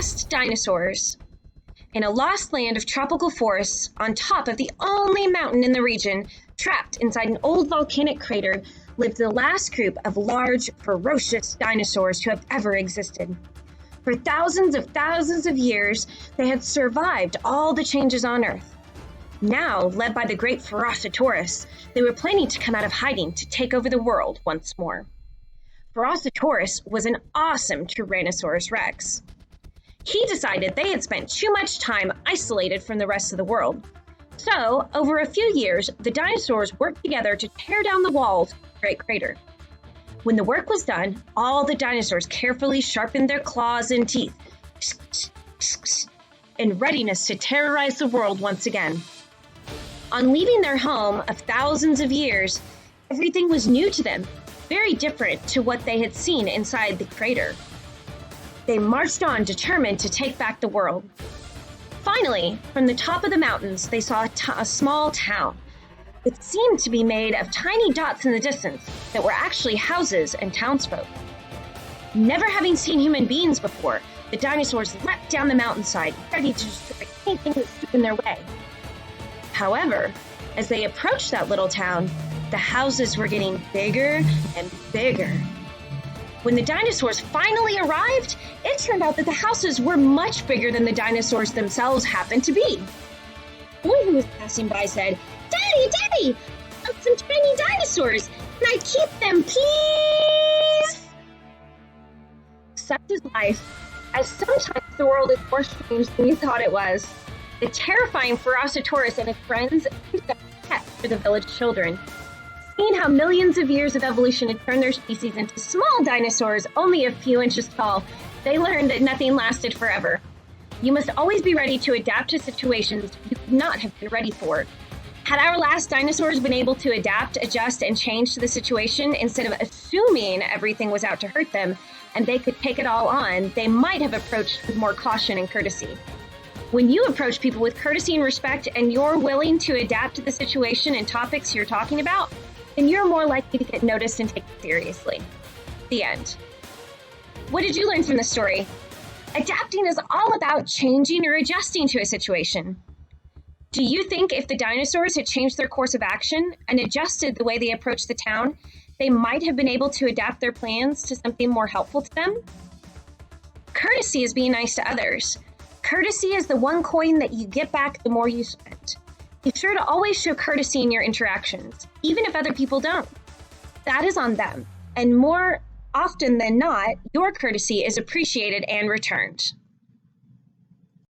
lost dinosaurs. In a lost land of tropical forests, on top of the only mountain in the region, trapped inside an old volcanic crater, lived the last group of large, ferocious dinosaurs to have ever existed. For thousands of years, they had survived all the changes on Earth. Now, led by the great Ferocitosaurus, they were planning to come out of hiding to take over the world once more. Ferocitosaurus was an awesome Tyrannosaurus Rex. He decided they had spent too much time isolated from the rest of the world. So, over a few years, the dinosaurs worked together to tear down the walls of the Great Crater. When the work was done, all the dinosaurs carefully sharpened their claws and teeth in readiness to terrorize the world once again. On leaving their home of thousands of years, everything was new to them, very different to what they had seen inside the crater. They marched on, determined to take back the world. Finally, from the top of the mountains, they saw a small town. It seemed to be made of tiny dots in the distance that were actually houses and townsfolk. Never having seen human beings before, the dinosaurs leapt down the mountainside, ready to destroy anything that stood in their way. However, as they approached that little town, the houses were getting bigger and bigger. When the dinosaurs finally arrived, it turned out that the houses were much bigger than the dinosaurs themselves happened to be. A boy who was passing by said, Daddy, I found some tiny dinosaurs. Can I keep them, please? Such is life, as sometimes the world is more strange than you thought it was. The terrifying Ferocitosaurus and his friends picked up pets for the village children. Seeing how millions of years of evolution had turned their species into small dinosaurs only a few inches tall, they learned that nothing lasted forever. You must always be ready to adapt to situations you could not have been ready for. Had our last dinosaurs been able to adapt, adjust, and change to the situation instead of assuming everything was out to hurt them and they could take it all on, they might have approached with more caution and courtesy. When you approach people with courtesy and respect and you're willing to adapt to the situation and topics you're talking about, then you're more likely to get noticed and taken seriously. The end. What did you learn from this story? Adapting is all about changing or adjusting to a situation. Do you think if the dinosaurs had changed their course of action and adjusted the way they approached the town, they might have been able to adapt their plans to something more helpful to them? Courtesy is being nice to others. Courtesy is the one coin that you get back the more you spend. Be sure to always show courtesy in your interactions, even if other people don't. That is on them, and more often than not, your courtesy is appreciated and returned.